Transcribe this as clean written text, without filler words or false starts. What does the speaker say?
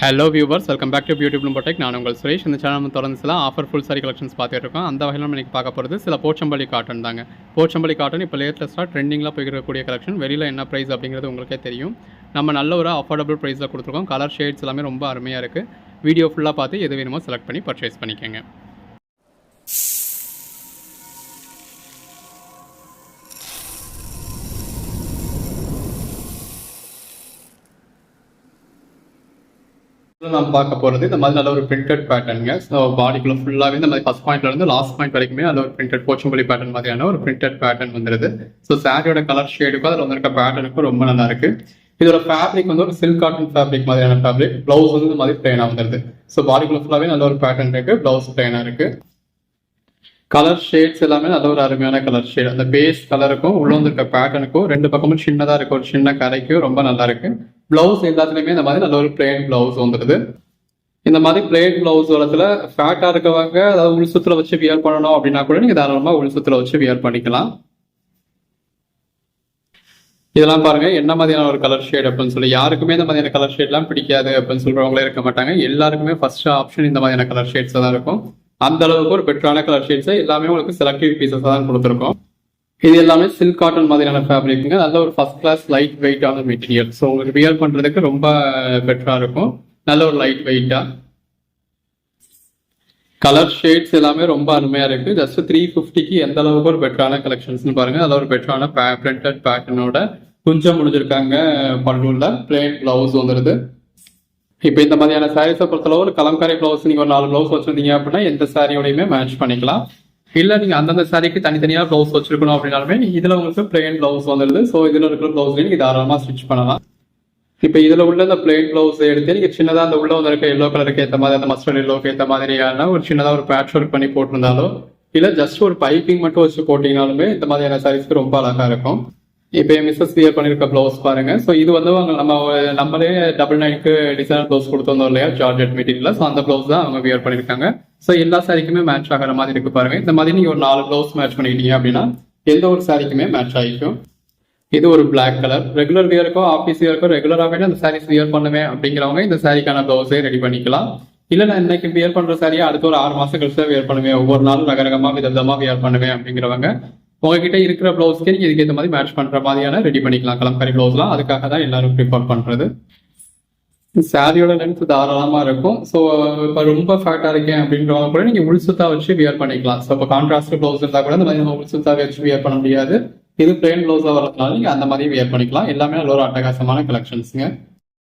Hello viewers, welcome back to beauty bloom tech. நான் உங்கள் சுரேஷ். இந்த சேனல் நம்ம தொடர்ந்து சில ஆஃபர் ஃபுல் சாரி கலெக்ஷன்ஸ் பார்த்துட்டு இருக்கோம். அந்த வகையில் நம்ம இன்றைக்கி பார்க்க போகிறது சில போச்சம்பள்ளி காட்டன் தாங்க. போச்சம்பள்ளி காட்டன் இப்போ லேட்டஸ்ட்டாக ட்ரெண்டிங்கில் போய்க்கக்கூடிய கலெக்ஷன். வெளியில் என்ன ப்ரைஸ் அப்படிங்கிறது உங்களுக்கே தெரியும். நம்ம நல்ல ஒரு அஃபோர்டபுள் ப்ரைஸில் கொடுத்துருக்கோம். கலர் ஷேட்ஸ் எல்லாமே ரொம்ப அருமையாக இருக்குது. வீடியோ ஃபுல்லாக பார்த்து எது வேணுமோ செலக்ட் பண்ணி பர்ச்சேஸ் பண்ணிக்கோங்க. நம்ம பார்க்க போகிறது இந்த மாதிரி நல்ல ஒரு பிரிண்டட் பேட்டர்னுங்க. ஸோ பாடிக்குள்ள ஃபுல்லாகவே இந்த மாதிரி ஃபர்ஸ்ட் பாயிண்ட்ல இருந்து லாஸ்ட் பாயிண்ட் வரைக்குமே நல்ல ஒரு பிரிண்டட் போச்சம்பள்ளி பேட்டர்ன் மாதிரியான ஒரு பிரிண்டட் பேட்டர்ன் வந்துருது. ஸோ சாரியோட கலர் ஷேடுக்கும் அதில் வந்திருக்க பேட்டர்னுக்கும் ரொம்ப நல்லா இருக்கு. இதோட ஃபேப்ரிக் வந்து ஒரு சில்க் காட்டன் ஃபேப்ரிக் மாதிரியான ஃபேப்ரிக். பிளவுஸ் வந்து இந்த மாதிரி பிளைனா வந்துருது. ஸோ பாடிக்குள்ள ஃபுல்லாகவே நல்ல ஒரு பேட்டர்ன் இருக்கு. பிளவுஸ் பிளைனா இருக்கு. கலர் ஷேட்ஸ் எல்லாமே நல்ல ஒரு அருமையான கலர் ஷேட். அந்த பேஸ் கலருக்கும் உள்ள வந்திருக்க பேட்டர்னுக்கும் ரெண்டு பக்கமும் சின்னதாக இருக்கு. ஒரு சின்ன கரைக்கும் ரொம்ப நல்லா இருக்கு. பிளவுஸ் எல்லாத்துலயுமே இந்த மாதிரி நல்ல ஒரு பிளெயின் பிளவுஸ் வந்துடுது. இந்த மாதிரி பிளெயின் பிளவுஸ் வரத்துல ஃபேட்டா இருக்கவங்க அதாவது உள் சுத்துல வச்சு வியர் பண்ணணும் அப்படின்னா கூட நீங்க தாராளமா உள் சுத்துல வச்சு வியர் பண்ணிக்கலாம். இதெல்லாம் பாருங்க என்ன மாதிரியான ஒரு கலர் ஷேட் அப்படின்னு சொல்லி. யாருக்குமே இந்த மாதிரியான கலர் ஷேட்லாம் பிடிக்காது அப்படின்னு சொல்றவங்களே இருக்க மாட்டாங்க. எல்லாருக்குமே ஃபர்ஸ்ட் ஆப்ஷன் இந்த மாதிரியான கலர் ஷேட்ஸ் தான் இருக்கும். அந்த அளவுக்கு ஒரு பெட்டரான கலர் ஷேட்ஸ் எல்லாமே உங்களுக்கு செலக்டிவ் பீசஸ் தான் கொடுத்துருக்கோம். இது எல்லாமே சில்க் காட்டன் மாதிரியான ஃபேப்ரிக்ங்க. நல்ல ஒரு ஃபர்ஸ்ட் கிளாஸ் லைட் வெயிட்டான மெட்டீரியல். ஸோ உங்களுக்கு வியர் பண்றதுக்கு ரொம்ப பெட்டரா இருக்கும். நல்ல ஒரு லைட் வெயிட்டா. கலர் ஷேட்ஸ் எல்லாமே ரொம்ப அருமையா இருக்கு. ஜஸ்ட் 350க்கு எந்த அளவுக்கு ஒரு பெட்டரான கலெக்ஷன்ஸ் பாருங்க. நல்ல ஒரு பெட்டரான பிரிண்டட் பேட்டர்னோட குஞ்சம் முடிஞ்சிருக்காங்க. பல்லுல பிளெயின் பிளவுஸ் வந்துருது. இப்போ இந்த மாதிரியான சாரீஸை பொறுத்தளவு ஒரு கலம்காரி பிளவுஸ் நீங்க ஒரு 4 பிளவுஸ் வச்சிருந்தீங்க அப்படின்னா எந்த சாரியோடையுமே மேட்ச் பண்ணிக்கலாம். இல்ல நீங்க அந்தந்த சாரிக்கு தனித்தனியா பிளவுஸ் வச்சிருக்கணும் அப்படின்னாலுமே இதுல உங்களுக்கு பிளெயின் பிளவுஸ் வந்துருது. ஸோ இதுல இருக்கிற பிளவுஸ் நீங்க தாராளமா ஸ்டிச் பண்ணலாம். இப்போ இதுல உள்ள இந்த பிளெயின் பிளவுஸ் எடுத்து நீங்க சின்னதா அந்த உள்ள வந்து இருக்க எல்லோ கலருக்கு ஏற்ற மாதிரி அந்த மஸ்டர்ட் எல்லோக்கு ஏற்ற மாதிரியான ஒரு சின்னதா ஒரு பேட்ச் ஒர்க் பண்ணி போட்டிருந்தாலோ இல்ல ஜஸ்ட் ஒரு பைப்பிங் மட்டும் வச்சு போட்டீங்கனாலுமே இந்த மாதிரியான சாரீஸ்க்கு ரொம்ப அழகா இருக்கும். இப்போ மிஸ்ஸஸ் வியர் பண்ணிருக்க பிளவுஸ் பாருங்க. ஸோ இது வந்து நம்மளே 99க்கு டிசைனர் பிளவுஸ் கொடுத்துருந்தோம் இல்லையா, ஜார்ஜெட் மெட்டீரியல். ஸோ அந்த பிளவுஸ் தான் அவங்க வியர் பண்ணிருக்காங்க. ஸோ எல்லா சாரிக்குமே மேட்ச் ஆகிற மாதிரி இருக்கு பாருங்க. இந்த மாதிரி நீங்க ஒரு 4 பிளவுஸ் மேட்ச் பண்ணிக்கிட்டீங்க அப்படின்னா எந்த ஒரு சாரிக்குமே மேட்ச் ஆகிக்கும். இது ஒரு பிளாக் கலர். ரெகுலர் வியருக்கோ ஆஃபீஸ் வியருக்கோ ரெகுலராகவே அந்த சாரீஸ் வியர் பண்ணுவேன் அப்படிங்கிறவங்க இந்த சாரிக்கான பிளவுஸே ரெடி பண்ணிக்கலாம். இல்ல நான் இன்னைக்கு வியர் பண்ற சாரியை அடுத்த ஒரு 6 மாசம் கழிச்சு வியர் பண்ணுவேன், ஒவ்வொரு நாளும் ரகரகமா விதவிதமா வியர் பண்ணுவேன் அப்படிங்கிறவங்க உங்ககிட்ட இருக்கிற பிளவுஸ்க்கு நீங்க இதுக்கு ஏற்ற மாதிரி மேட்ச் பண்ற மாதிரியான ரெடி பண்ணிக்கலாம். கலம்காரி பிளவுஸ்லாம் அதுக்காக தான் எல்லாரும் ப்ரிஃபர் பண்றது. சாரியோட லென்த் தாராளமா இருக்கும். ஸோ இப்போ ரொம்ப ஃபேட்டா இருக்கேன் அப்படின்றவங்க கூட நீங்க உள் சுத்தா வச்சு வியர் பண்ணிக்கலாம். ஸோ இப்போ கான்ட்ராஸ்ட் பிளவுஸ் இருந்தா கூட இந்த மாதிரி உள் சுத்தா வச்சு வியர் பண்ண முடியாது. இது பிளெயின் பிளவுஸா வரதுனால நீங்க அந்த மாதிரி வியர் பண்ணிக்கலாம். எல்லாமே நல்ல ஒரு அட்டகாசமான கலெக்ஷன்ஸுங்க.